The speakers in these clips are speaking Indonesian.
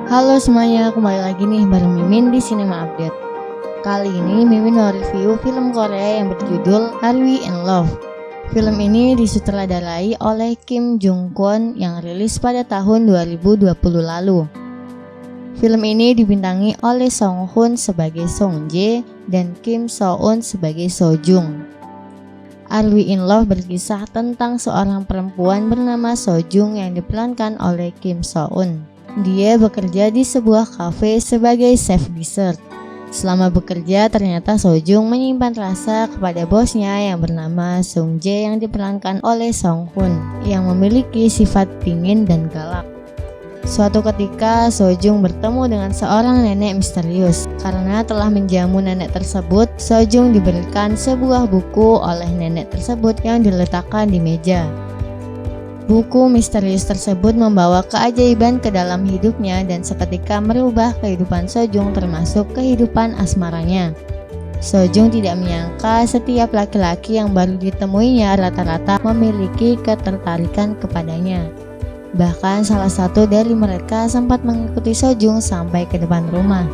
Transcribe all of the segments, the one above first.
Halo semuanya, kembali lagi nih bareng Mimin di Cinema Update. Kali ini Mimin mau review film Korea yang berjudul Are We in Love. Film ini disutradarai oleh Kim Jung Kwon yang rilis pada tahun 2020 lalu. Film ini dibintangi oleh Song Hoon sebagai Song Jae dan Kim So Eun sebagai So Jung. Are We in Love berkisah tentang seorang perempuan bernama So Jung yang diperankan oleh Kim So Eun. Dia bekerja di sebuah kafe sebagai chef dessert. Selama bekerja, ternyata So Jung menyimpan rasa kepada bosnya yang bernama Sung Jae yang diperankan oleh Song Hoon, yang memiliki sifat dingin dan galak. Suatu ketika, So Jung bertemu dengan seorang nenek misterius. Karena telah menjamu nenek tersebut, So Jung diberikan sebuah buku oleh nenek tersebut yang diletakkan di meja. Buku misterius tersebut membawa keajaiban ke dalam hidupnya dan seketika merubah kehidupan So Jung termasuk kehidupan asmaranya. So Jung tidak menyangka setiap laki-laki yang baru ditemuinya rata-rata memiliki ketertarikan kepadanya. Bahkan salah satu dari mereka sempat mengikuti So Jung sampai ke depan rumah.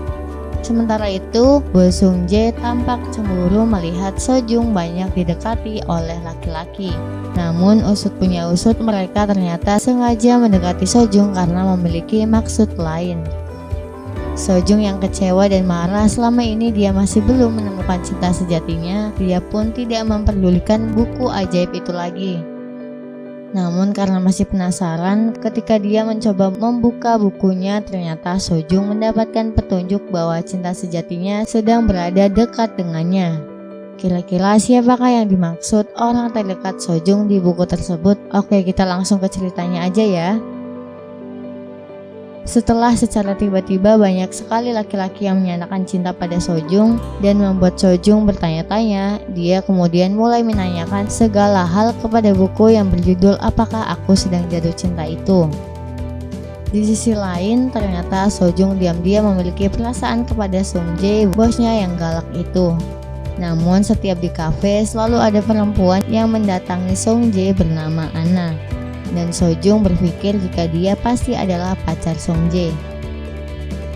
Sementara itu, bos Sung Jae tampak cemburu melihat So Jung banyak didekati oleh laki-laki. Namun usut punya usut, mereka ternyata sengaja mendekati So Jung karena memiliki maksud lain. So Jung yang kecewa dan marah selama ini dia masih belum menemukan cinta sejatinya, dia pun tidak memperdulikan buku ajaib itu lagi. Namun karena masih penasaran, ketika dia mencoba membuka bukunya, ternyata So Jung mendapatkan petunjuk bahwa cinta sejatinya sedang berada dekat dengannya. Kira-kira siapakah yang dimaksud orang terdekat So Jung di buku tersebut? Oke, kita langsung ke ceritanya aja ya. Setelah secara tiba-tiba banyak sekali laki-laki yang menyatakan cinta pada So Jung dan membuat So Jung bertanya-tanya, dia kemudian mulai menanyakan segala hal kepada buku yang berjudul Apakah Aku Sedang Jatuh Cinta Itu. Di sisi lain, ternyata So Jung diam-diam memiliki perasaan kepada Sung Jae, bosnya yang galak itu. Namun setiap di kafe selalu ada perempuan yang mendatangi Sung Jae bernama Anna. Dan So Jung berpikir jika dia pasti adalah pacar Sung Jae.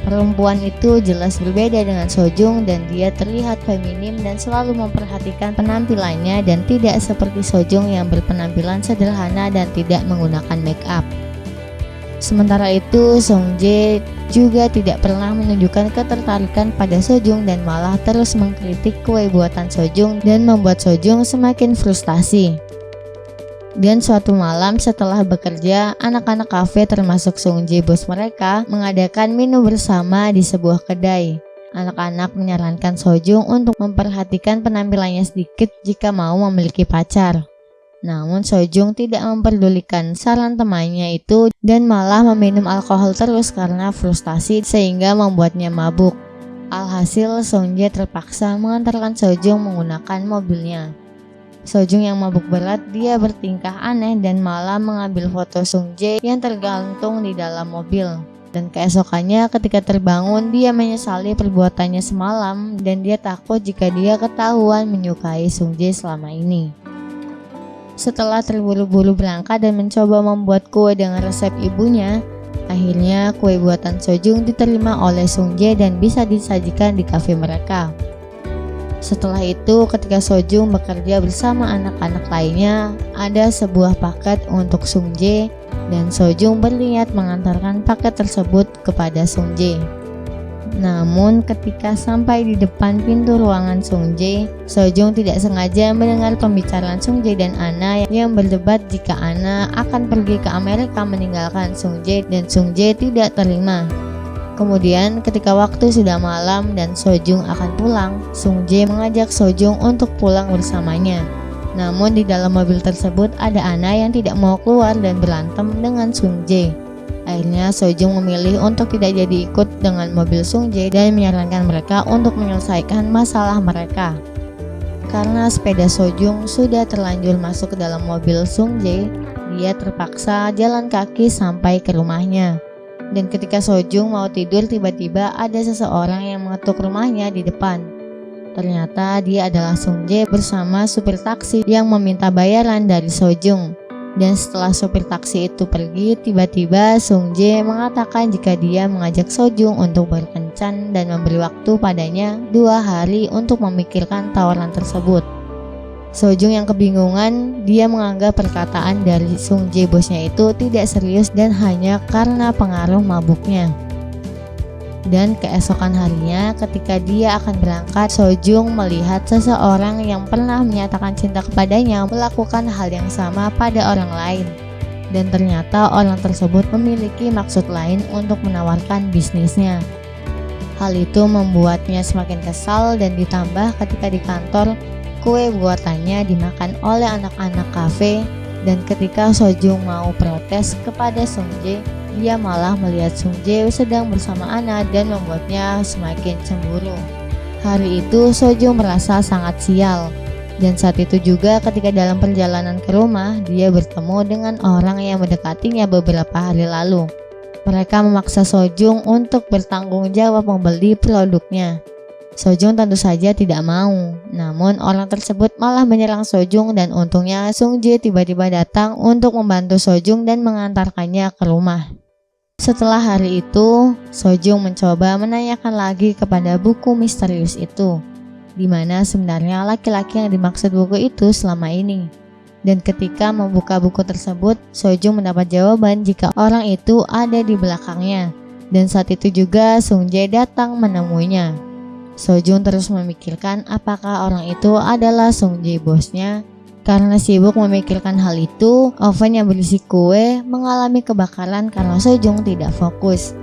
Perempuan itu jelas berbeda dengan So Jung dan dia terlihat feminim dan selalu memperhatikan penampilannya dan tidak seperti So Jung yang berpenampilan sederhana dan tidak menggunakan make up. Sementara itu, Sung Jae juga tidak pernah menunjukkan ketertarikan pada So Jung dan malah terus mengkritik kue buatan So Jung dan membuat So Jung semakin frustasi. Dan suatu malam setelah bekerja, anak-anak kafe termasuk Sung Jae bos mereka mengadakan minum bersama di sebuah kedai. Anak-anak menyarankan So Jung untuk memperhatikan penampilannya sedikit jika mau memiliki pacar. Namun So Jung tidak memperdulikan saran temannya itu dan malah meminum alkohol terus karena frustasi sehingga membuatnya mabuk. Alhasil Sung Jae terpaksa mengantarkan So Jung menggunakan mobilnya. So Jung yang mabuk berat, dia bertingkah aneh dan malah mengambil foto Sung Jae yang tergantung di dalam mobil. Dan keesokannya ketika terbangun, dia menyesali perbuatannya semalam dan dia takut jika dia ketahuan menyukai Sung Jae selama ini. Setelah terburu-buru berangkat dan mencoba membuat kue dengan resep ibunya, akhirnya kue buatan So Jung diterima oleh Sung Jae dan bisa disajikan di kafe mereka. Setelah itu, ketika So Jung bekerja bersama anak-anak lainnya, ada sebuah paket untuk Sung Jae dan So Jung berniat mengantarkan paket tersebut kepada Sung Jae. Namun ketika sampai di depan pintu ruangan Sung Jae, So Jung tidak sengaja mendengar pembicaraan Sung Jae dan Anna yang berdebat jika Anna akan pergi ke Amerika meninggalkan Sung Jae dan Sung Jae tidak terima. Kemudian ketika waktu sudah malam dan So Jung akan pulang, Sung Jae mengajak So Jung untuk pulang bersamanya. Namun di dalam mobil tersebut ada Anna yang tidak mau keluar dan berantem dengan Sung Jae. Akhirnya So Jung memilih untuk tidak jadi ikut dengan mobil Sung Jae dan menyarankan mereka untuk menyelesaikan masalah mereka. Karena sepeda So Jung sudah terlanjur masuk ke dalam mobil Sung Jae, dia terpaksa jalan kaki sampai ke rumahnya. Dan ketika So Jung mau tidur, tiba-tiba ada seseorang yang mengetuk rumahnya di depan. Ternyata dia adalah Sung Jae bersama supir taksi yang meminta bayaran dari So Jung. Dan setelah sopir taksi itu pergi, tiba-tiba Sung Jae mengatakan jika dia mengajak Sojung untuk berkencan dan memberi waktu padanya 2 hari untuk memikirkan tawaran tersebut. Sojung yang kebingungan, dia menganggap perkataan dari Sung Jae bosnya itu tidak serius dan hanya karena pengaruh mabuknya. Dan keesokan harinya ketika dia akan berangkat, Sojung melihat seseorang yang pernah menyatakan cinta kepadanya melakukan hal yang sama pada orang lain. Dan ternyata orang tersebut memiliki maksud lain untuk menawarkan bisnisnya. Hal itu membuatnya semakin kesal dan ditambah ketika di kantor, kue buatannya dimakan oleh anak-anak kafe. Dan ketika Sojung mau protes kepada Sung Jae, dia malah melihat Sung Jae sedang bersama Ana dan membuatnya semakin cemburu. Hari itu Sojung merasa sangat sial. Dan saat itu juga ketika dalam perjalanan ke rumah, dia bertemu dengan orang yang mendekatinya beberapa hari lalu. Mereka memaksa Sojung untuk bertanggung jawab membeli produknya. Sojung tentu saja tidak mau, namun orang tersebut malah menyerang Sojung dan untungnya Sung Jae tiba-tiba datang untuk membantu Sojung dan mengantarkannya ke rumah. Setelah hari itu, Sojung mencoba menanyakan lagi kepada buku misterius itu, di mana sebenarnya laki-laki yang dimaksud buku itu selama ini. Dan ketika membuka buku tersebut, Sojung mendapat jawaban jika orang itu ada di belakangnya. Dan saat itu juga Sung Jae datang menemuinya. Sojung terus memikirkan apakah orang itu adalah Sung Jae bosnya. Karena sibuk memikirkan hal itu, oven yang berisi kue mengalami kebakaran karena Sojung tidak fokus.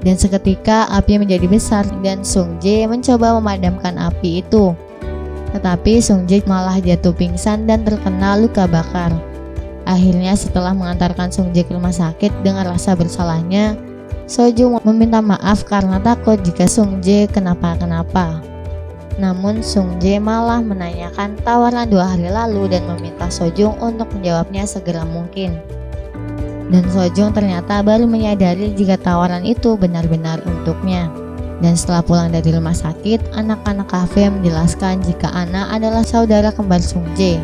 Dan seketika api menjadi besar dan Sung Jae mencoba memadamkan api itu. Tetapi Sung Jae malah jatuh pingsan dan terkena luka bakar. Akhirnya setelah mengantarkan Sung Jae ke rumah sakit dengan rasa bersalahnya, Sojung meminta maaf karena takut jika Sung Jae kenapa-kenapa. Namun Sung Jae malah menanyakan tawaran 2 hari lalu dan meminta Sojung untuk menjawabnya segera mungkin. Dan Sojung ternyata baru menyadari jika tawaran itu benar-benar untuknya. Dan setelah pulang dari rumah sakit, anak-anak kafe menjelaskan jika Ana adalah saudara kembar Sung Jae.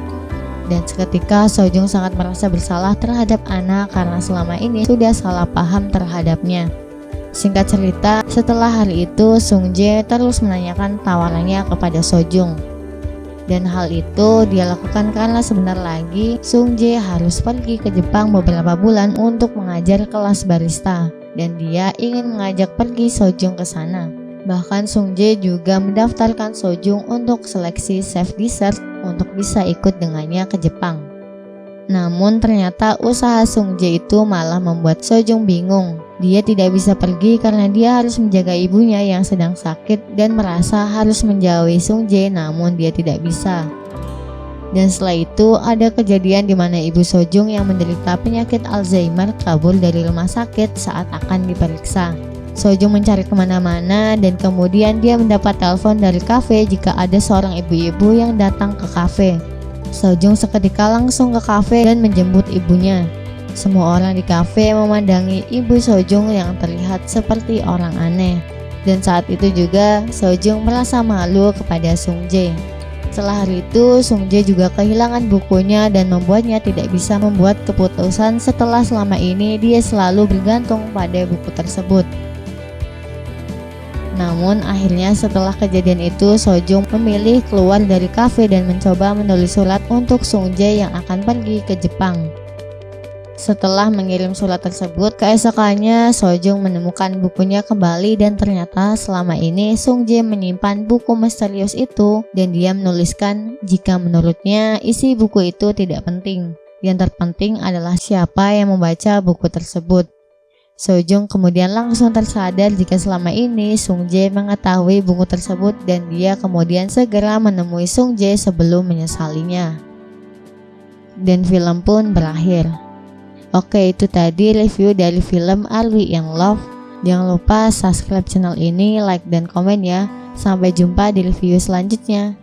Dan seketika Sojung sangat merasa bersalah terhadap Ana karena selama ini sudah salah paham terhadapnya. Singkat cerita, setelah hari itu Sung Jae terus menanyakan tawarannya kepada Sojung. Dan hal itu dia lakukan karena sebentar lagi Sung Jae harus pergi ke Jepang beberapa bulan untuk mengajar kelas barista. Dan dia ingin mengajak pergi Sojung ke sana. Bahkan Sung Jae juga mendaftarkan Sojung untuk seleksi chef dessert untuk bisa ikut dengannya ke Jepang. Namun ternyata usaha Sung Jae itu malah membuat Sojung bingung. Dia tidak bisa pergi karena dia harus menjaga ibunya yang sedang sakit dan merasa harus menjauhi Sung Jae, namun dia tidak bisa. Dan setelah itu ada kejadian di mana ibu Sojung yang menderita penyakit Alzheimer kabur dari rumah sakit saat akan diperiksa. Sojung mencari kemana-mana dan kemudian dia mendapat telepon dari kafe jika ada seorang ibu-ibu yang datang ke kafe. Sojung seketika langsung ke kafe dan menjemput ibunya. Semua orang di kafe memandangi ibu Sojung yang terlihat seperti orang aneh. Dan saat itu juga Sojung merasa malu kepada Sung Jae. Setelah hari itu, Sung Jae juga kehilangan bukunya dan membuatnya tidak bisa membuat keputusan setelah selama ini dia selalu bergantung pada buku tersebut. Namun akhirnya setelah kejadian itu Sojung memilih keluar dari kafe dan mencoba menulis surat untuk Sung Jae yang akan pergi ke Jepang. Setelah mengirim surat tersebut, keesokannya Sojung menemukan bukunya kembali dan ternyata selama ini Sung Jae menyimpan buku misterius itu dan dia menuliskan jika menurutnya isi buku itu tidak penting. Yang terpenting adalah siapa yang membaca buku tersebut. Sojung kemudian langsung tersadar jika selama ini Sung Jae mengetahui buku tersebut dan dia kemudian segera menemui Sung Jae sebelum menyesalinya. Dan film pun berakhir. Oke, itu tadi review dari film Are We in Love. Jangan lupa subscribe channel ini, like dan komen ya. Sampai jumpa di review selanjutnya.